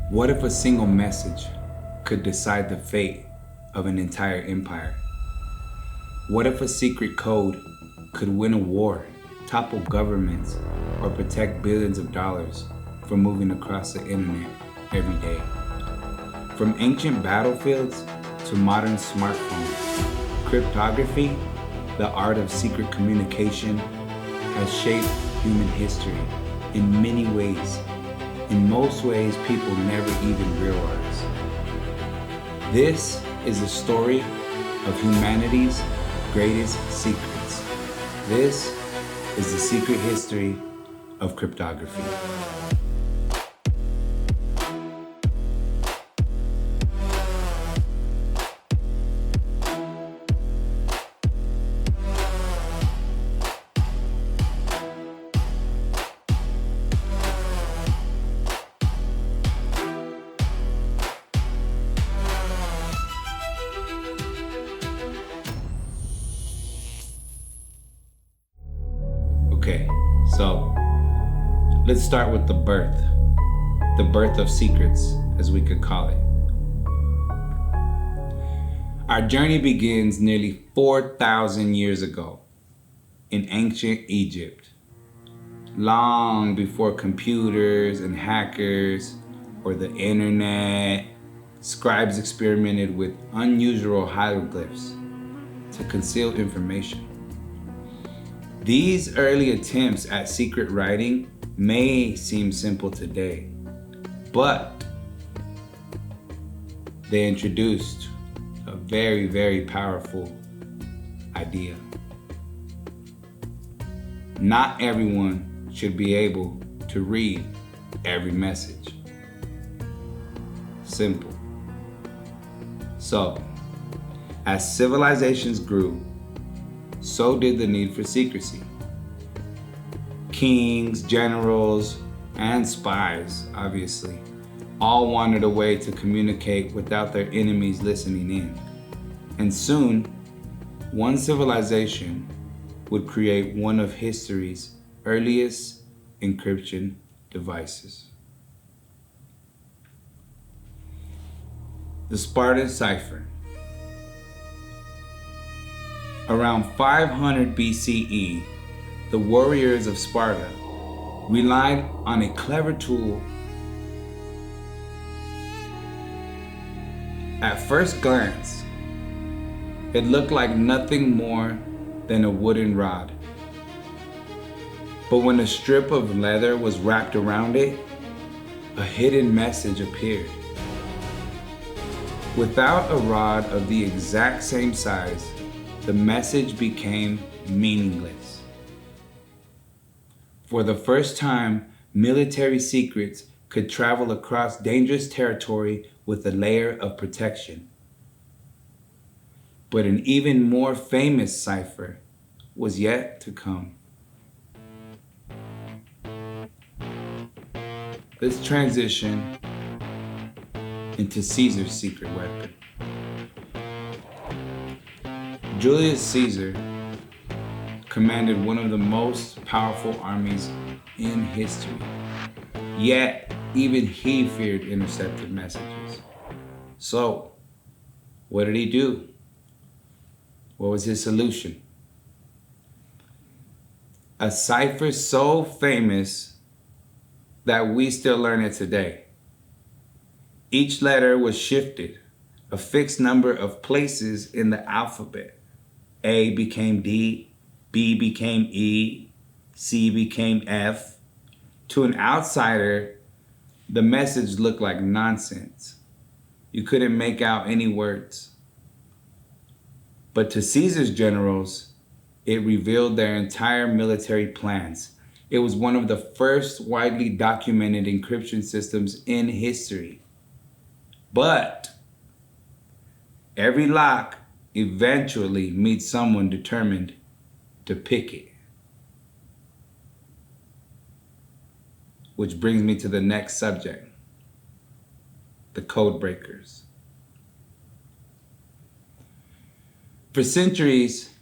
What if a single message could decide the fate of an entire empire? What if a secret code could win a war, topple governments, or protect billions of dollars from moving across the internet every day? From ancient battlefields to modern smartphones, cryptography, the art of secret communication, has shaped human history in many ways. In most ways, people never even realize. This is the story of humanity's greatest secrets. This is the secret history of cryptography. Okay, so let's start with the birth of secrets, as we could call it. Our journey begins nearly 4,000 years ago in ancient Egypt, long before computers and hackers or the internet. Scribes experimented with unusual hieroglyphs to conceal information. These early attempts at secret writing may seem simple today, but they introduced a very, very powerful idea. Not everyone should be able to read every message. Simple. So, as civilizations grew, so did the need for secrecy. Kings, generals, and spies, obviously, all wanted a way to communicate without their enemies listening in. And soon, one civilization would create one of history's earliest encryption devices. The Spartan cipher. Around 500 BCE, the warriors of Sparta relied on a clever tool. At first glance, it looked like nothing more than a wooden rod. But when a strip of leather was wrapped around it, a hidden message appeared. Without a rod of the exact same size, the message became meaningless. For the first time, military secrets could travel across dangerous territory with a layer of protection. But an even more famous cipher was yet to come. Let's transition into Caesar's secret weapon. Julius Caesar commanded one of the most powerful armies in history. Yet, even he feared intercepted messages. So, what did he do? What was his solution? A cipher so famous that we still learn it today. Each letter was shifted a fixed number of places in the alphabet. A became D, B became E, C became F. To an outsider, the message looked like nonsense. You couldn't make out any words. But to Caesar's generals, it revealed their entire military plans. It was one of the first widely documented encryption systems in history. But every lock eventually meets someone determined to pick it. Which brings me to the next subject, the code breakers. For centuries,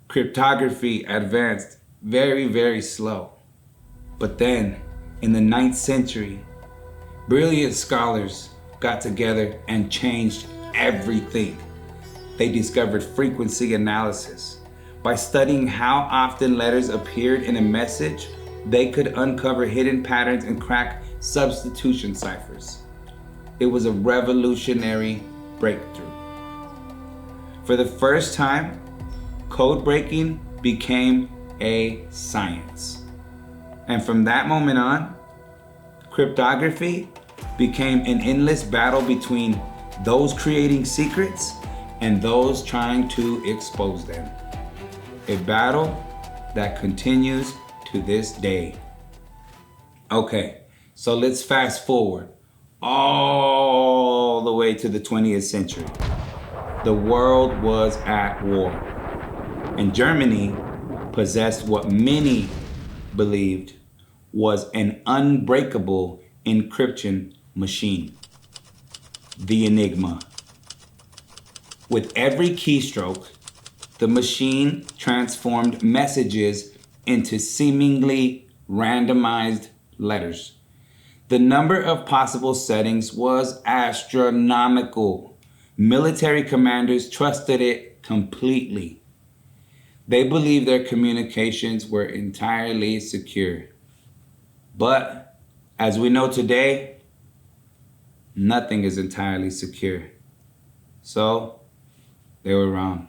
cryptography advanced very, very slow. But then, in the 9th century, Brilliant scholars got together and changed everything. They discovered frequency analysis. By studying how often letters appeared in a message, they could uncover hidden patterns and crack substitution ciphers. It was a revolutionary breakthrough. For the first time, code breaking became a science. And from that moment on, cryptography became an endless battle between those creating secrets and those trying to expose them. A battle that continues to this day. Okay, so let's fast forward all the way to the 20th century. The world was at war, and Germany possessed what many believed was an unbreakable encryption machine, the Enigma. With every keystroke, the machine transformed messages into seemingly randomized letters. The number of possible settings was astronomical. Military commanders trusted it completely. They believed their communications were entirely secure. But as we know today, nothing is entirely secure. So they were wrong.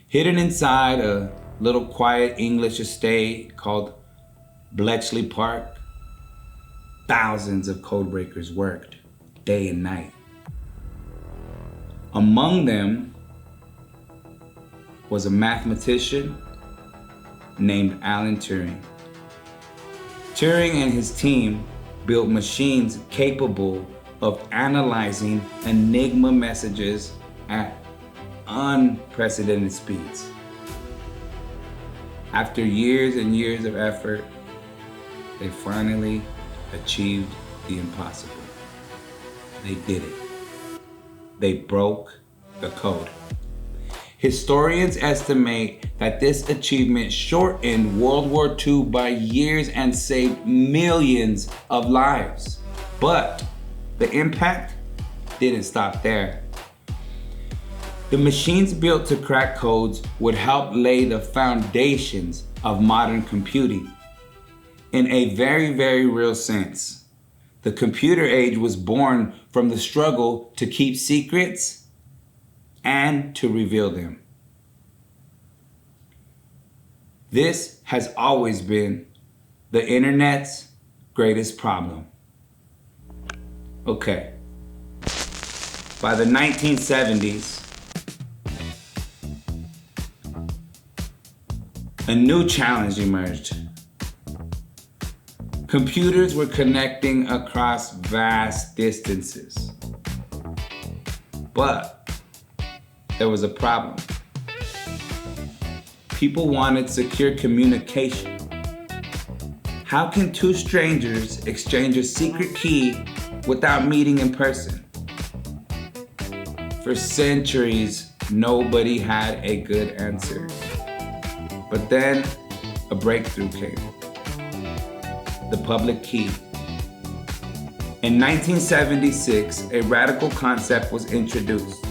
Hidden inside a little quiet English estate called Bletchley Park, thousands of codebreakers worked day and night. Among them was a mathematician named Alan Turing. Turing and his team built machines capable of analyzing Enigma messages at unprecedented speeds. After years and years of effort, they finally achieved the impossible. They did it. They broke the code. Historians estimate that this achievement shortened World War II by years and saved millions of lives. But the impact didn't stop there. The machines built to crack codes would help lay the foundations of modern computing. In a very, very real sense, the computer age was born from the struggle to keep secrets and to reveal them. This has always been the internet's greatest problem. Okay. By the 1970s, a new challenge emerged. Computers were connecting across vast distances. But there was a problem. People wanted secure communication. How can two strangers exchange a secret key without meeting in person? For centuries, nobody had a good answer. But then a breakthrough came. The public key. In 1976, a radical concept was introduced: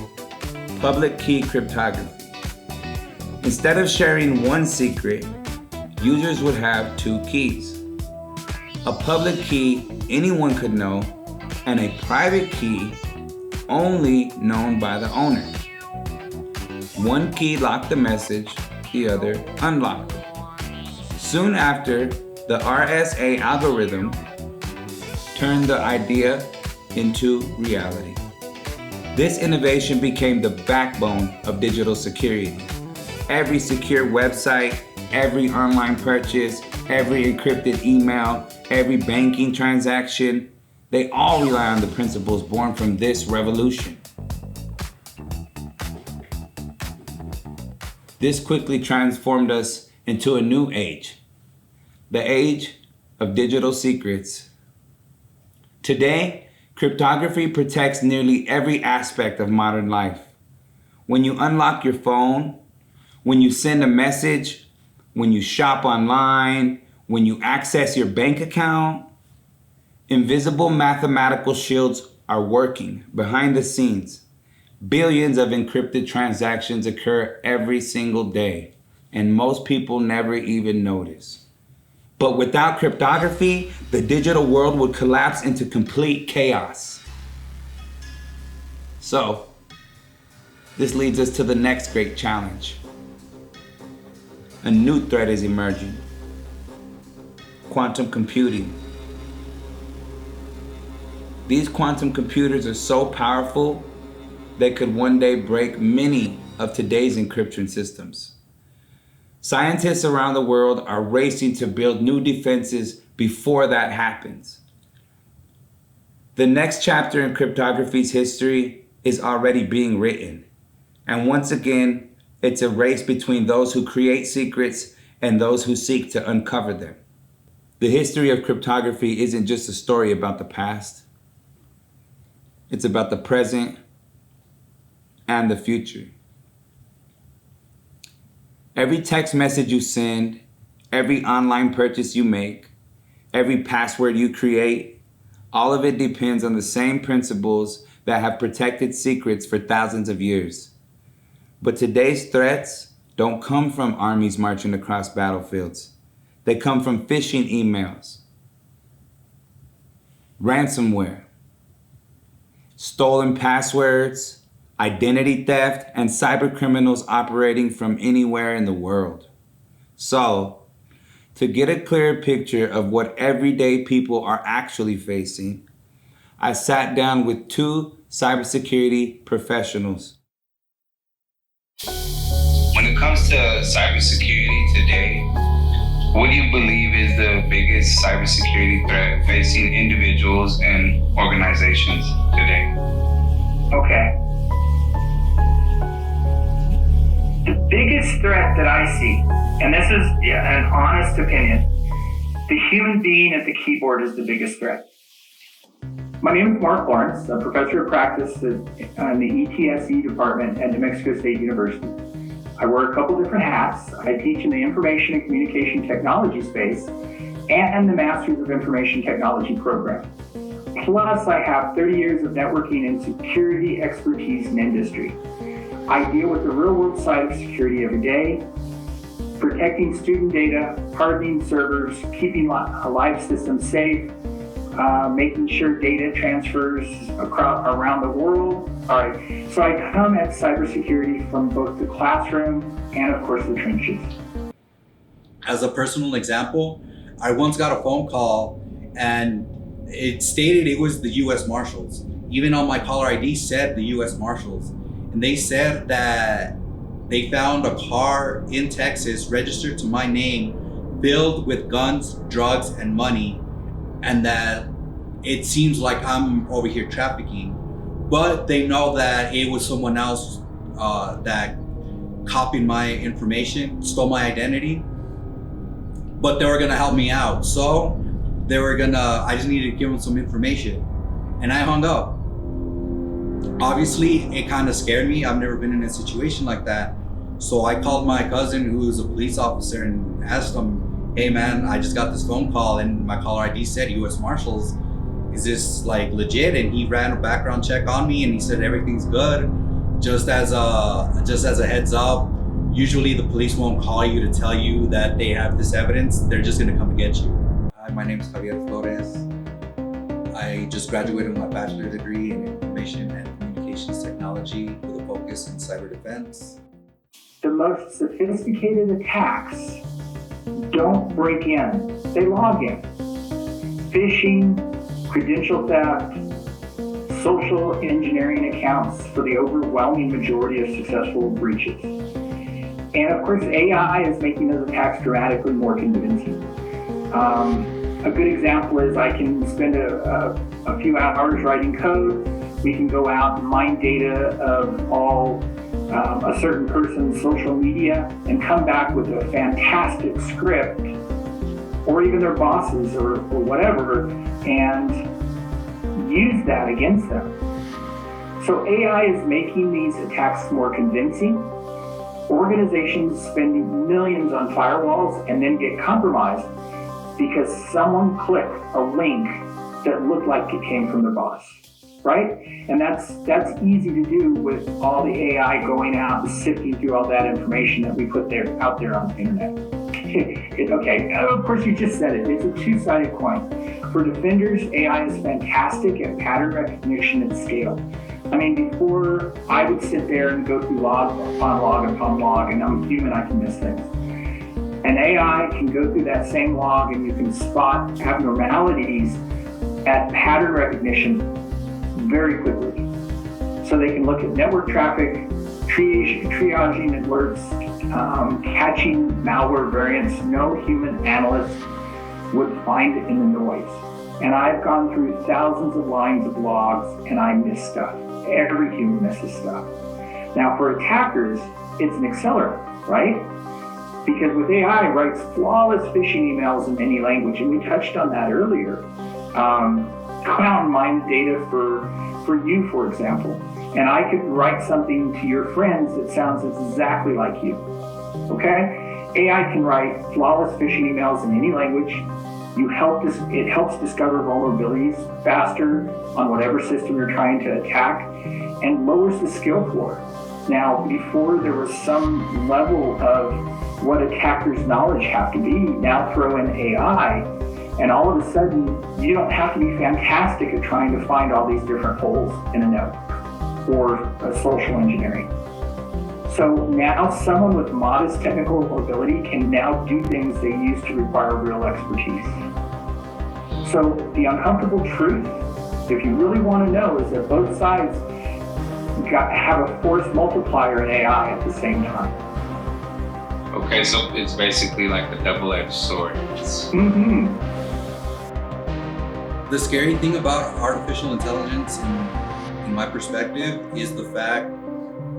public key cryptography. Instead of sharing one secret, users would have two keys. A public key anyone could know, and a private key only known by the owner. One key locked the message, the other unlocked it. Soon after, the RSA algorithm turned the idea into reality. This innovation became the backbone of digital security. Every secure website, every online purchase, every encrypted email, every banking transaction, they all rely on the principles born from this revolution. This quickly transformed us into a new age, the age of digital secrets. Today, cryptography protects nearly every aspect of modern life. When you unlock your phone, when you send a message, when you shop online, when you access your bank account, Invisible mathematical shields are working behind the scenes. Billions of encrypted transactions occur every single day, and most people never even notice. But without cryptography, the digital world would collapse into complete chaos. So, this leads us to the next great challenge. A new threat is emerging: quantum computing. These quantum computers are so powerful, they could one day break many of today's encryption systems. Scientists around the world are racing to build new defenses before that happens. The next chapter in cryptography's history is already being written. And once again, it's a race between those who create secrets and those who seek to uncover them. The history of cryptography isn't just a story about the past. It's about the present and the future. Every text message you send, every online purchase you make, every password you create, all of it depends on the same principles that have protected secrets for thousands of years. But today's threats don't come from armies marching across battlefields. They come from phishing emails, ransomware, stolen passwords, identity theft, and cyber criminals operating from anywhere in the world. So, to get a clearer picture of what everyday people are actually facing, I sat down with two cybersecurity professionals. When it comes to cybersecurity today, what do you believe is the biggest cybersecurity threat facing individuals and organizations today? Okay. The biggest threat that I see, and this is an honest opinion, the human being at the keyboard is the biggest threat. My name is Mark Lawrence. I'm a professor of practice in the ETSE department at New Mexico State University. I wear a couple different hats. I teach in the information and communication technology space and the Masters of Information Technology program. Plus, I have 30 years of networking and security expertise in industry. I deal with the real-world side of security every day, protecting student data, hardening servers, keeping live systems safe, making sure data transfers around the world. All right, so I come at cybersecurity from both the classroom and, of course, the trenches. As a personal example, I once got a phone call and it stated it was the U.S. Marshals. Even on my caller ID said the U.S. Marshals. And they said that they found a car in Texas registered to my name, filled with guns, drugs, and money, and that it seems like I'm over here trafficking. But they know that it was someone else that copied my information, stole my identity, but they were gonna help me out. So I just needed to give them some information. And I hung up. Obviously, it kind of scared me. I've never been in a situation like that. So I called my cousin, who is a police officer, and asked him, hey man, I just got this phone call and my caller ID said U.S. Marshals. Is this like legit? And he ran a background check on me and he said everything's good. Just as a heads up, usually the police won't call you to tell you that they have this evidence. They're just gonna come to get you. Hi, my name is Javier Flores. I just graduated with my bachelor's degree in information and communications technology with a focus in cyber defense. The most sophisticated attacks don't break in, they log in. Phishing, credential theft, social engineering accounts for the overwhelming majority of successful breaches. And of course, AI is making those attacks dramatically more convincing. A good example is I can spend a few hours writing code. We can go out and mine data of all a certain person's social media and come back with a fantastic script, or even their bosses or whatever, and use that against them. So AI is making these attacks more convincing. Organizations spend millions on firewalls and then get compromised because someone clicked a link that look like it came from their boss, right? And that's easy to do with all the AI going out and sifting through all that information that we put out there on the internet. Okay, of course you just said it. It's a two-sided coin. For defenders, AI is fantastic at pattern recognition at scale. I mean, before I would sit there and go through log upon log upon log, and I'm human, I can miss things. An AI can go through that same log and you can spot abnormalities at pattern recognition very quickly. So they can look at network traffic, triaging alerts, catching malware variants. No human analyst would find it in the noise. And I've gone through thousands of lines of logs and I miss stuff. Every human misses stuff. Now for attackers, it's an accelerant, right? Because with AI, it writes flawless phishing emails in any language, and we touched on that earlier. Go out and mine the data for you, for example, and I could write something to your friends that sounds exactly like you, okay? AI can write flawless phishing emails in any language. It helps discover vulnerabilities faster on whatever system you're trying to attack and lowers the skill floor. Now, before there was some level of what attackers' knowledge have to be, now throw in AI, and all of a sudden, you don't have to be fantastic at trying to find all these different holes in a network or social engineering. So now someone with modest technical ability can now do things they used to require real expertise. So the uncomfortable truth, if you really want to know, is that both sides have a force multiplier in AI at the same time. Okay, so it's basically like a double-edged sword. Mm-hmm. The scary thing about artificial intelligence, in my perspective, is the fact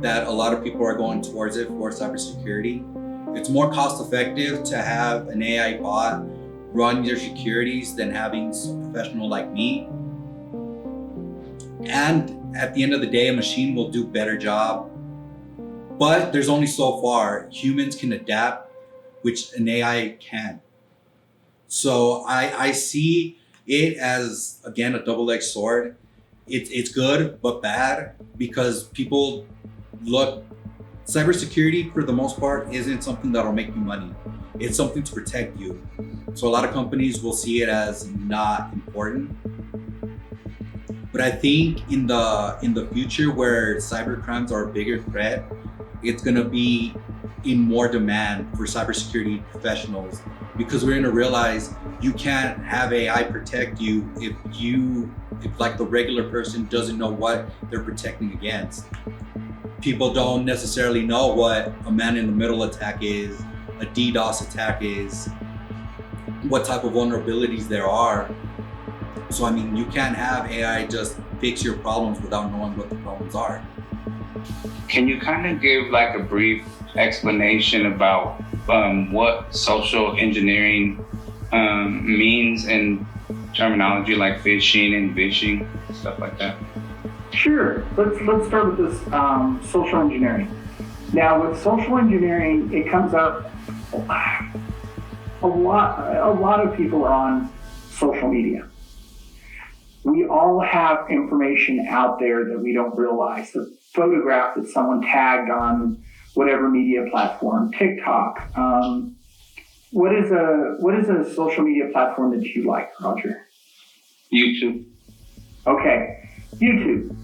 that a lot of people are going towards it for cybersecurity. It's more cost effective to have an AI bot run your securities than having a professional like me. And at the end of the day, a machine will do a better job. But there's only so far humans can adapt, which an AI can. So I see it as, again, a double-edged sword. It's good, but bad, because people look, cybersecurity for the most part isn't something that'll make you money. It's something to protect you. So a lot of companies will see it as not important. But I think in the future, where cyber crimes are a bigger threat, it's gonna be in more demand for cybersecurity professionals, because we're gonna realize you can't have AI protect you if like the regular person doesn't know what they're protecting against. People don't necessarily know what a man-in-the-middle attack is, a DDoS attack is, what type of vulnerabilities there are. So I mean, you can't have AI just fix your problems without knowing what the problems are. Can you kind of give like a brief explanation about what social engineering means in terminology like phishing and vishing, stuff like that? Sure. Let's start with this social engineering. Now, with social engineering, it comes up a lot of people are on social media. We all have information out there that we don't realize. The photograph that someone tagged on whatever media platform, TikTok. What is a social media platform that you like, Roger? YouTube. Okay, YouTube.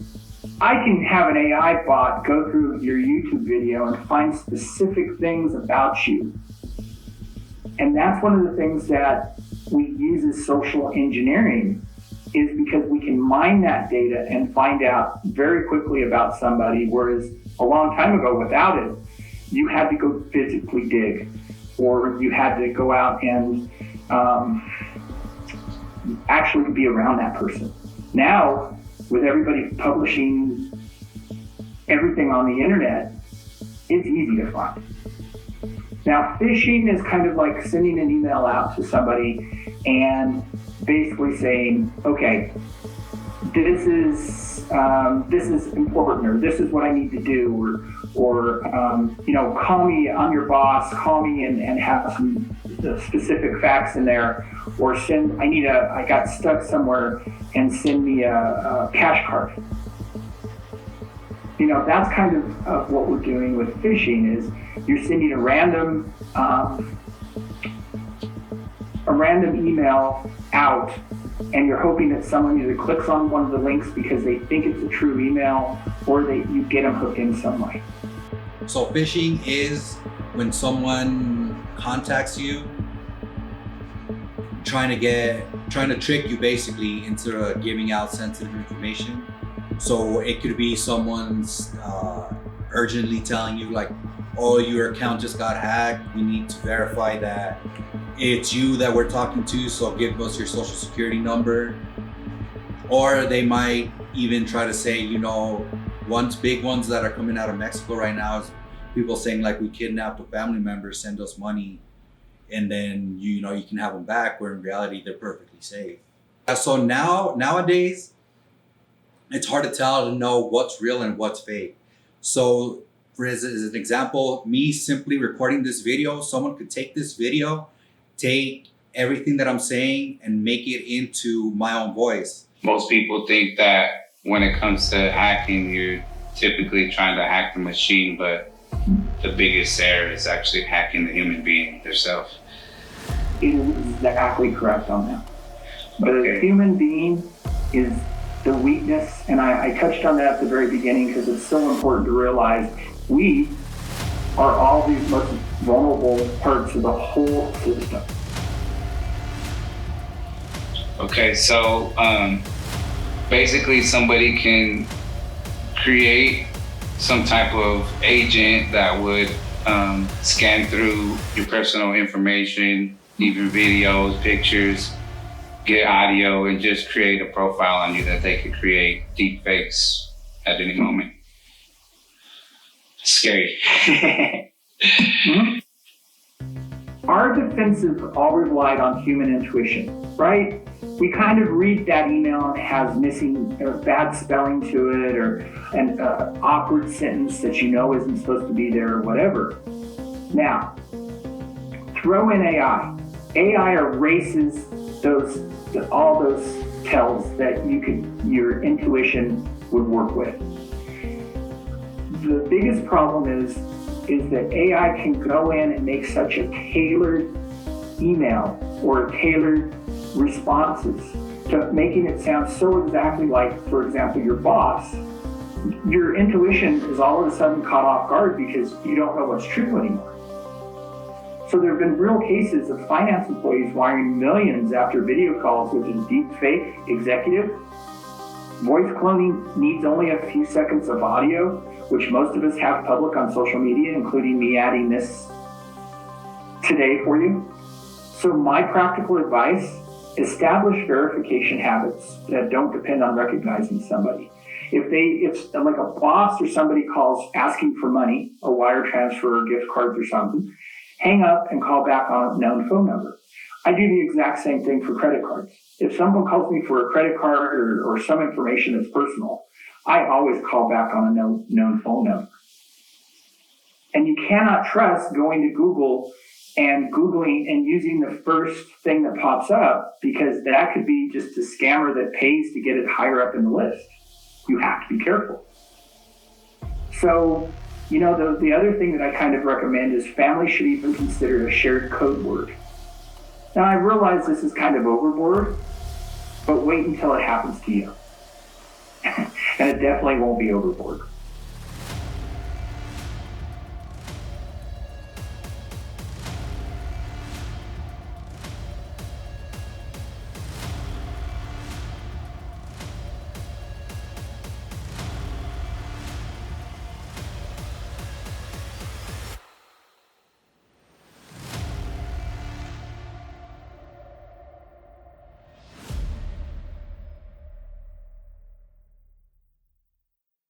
I can have an AI bot go through your YouTube video and find specific things about you. And that's one of the things that we use as social engineering, is because we can mine that data and find out very quickly about somebody, whereas a long time ago, without it, you had to go physically dig, or you had to go out and actually be around that person. Now, with everybody publishing everything on the internet, it's easy to find. Now, phishing is kind of like sending an email out to somebody and basically saying, okay, this is important, or this is what I need to do, or call me, I'm your boss, call me and have some the specific facts in there, or I got stuck somewhere and send me a cash card. That's kind of what we're doing with phishing is you're sending a random email out, and you're hoping that someone either clicks on one of the links because they think it's a true email, or you get them hooked in some way. So phishing is when someone contacts you, trying to trick you basically into giving out sensitive information. So it could be someone's urgently telling you like, oh, your account just got hacked. We need to verify that it's you that we're talking to, so give us your social security number. Or they might even try to say, big ones that are coming out of Mexico right now is people saying like, we kidnapped a family member, send us money, and then you can have them back, where in reality they're perfectly safe. So nowadays, it's hard to know what's real and what's fake. So as an example, me simply recording this video, someone could take this video, take everything that I'm saying and make it into my own voice. Most people think that when it comes to hacking, you're typically trying to hack the machine, but the biggest error is actually hacking the human being themselves. It is exactly correct on that. The human being is the weakness, and I touched on that at the very beginning because it's so important to realize we are all these most vulnerable parts of the whole system. Okay, so basically somebody can create some type of agent that would scan through your personal information, even videos, pictures, get audio, and just create a profile on you that they could create deep fakes at any moment. Scary. Our defenses all relied on human intuition, right? We kind of read that email and it has missing or bad spelling to it, or an awkward sentence that isn't supposed to be there, or whatever. Now, throw in AI. AI erases all those tells that your intuition would work with. The biggest problem is that AI can go in and make such a tailored email or tailored responses to making it sound so exactly like, for example, your boss. Your intuition is all of a sudden caught off guard because you don't know what's true anymore. So there have been real cases of finance employees wiring millions after video calls with a deep fake executive. Voice cloning needs only a few seconds of audio, which most of us have public on social media, including me adding this today for you. So my practical advice, establish verification habits that don't depend on recognizing somebody. If like a boss or somebody calls asking for money, a wire transfer or gift cards or something, hang up and call back on a known phone number. I do the exact same thing for credit cards. If someone calls me for a credit card or some information that's personal, I always call back on a known phone number. And you cannot trust going to Google and Googling and using the first thing that pops up, because that could be just a scammer that pays to get it higher up in the list. You have to be careful. So, the other thing that I kind of recommend is families should even consider a shared code word. Now, I realize this is kind of overboard, but wait until it happens to you. And it definitely won't be overboard.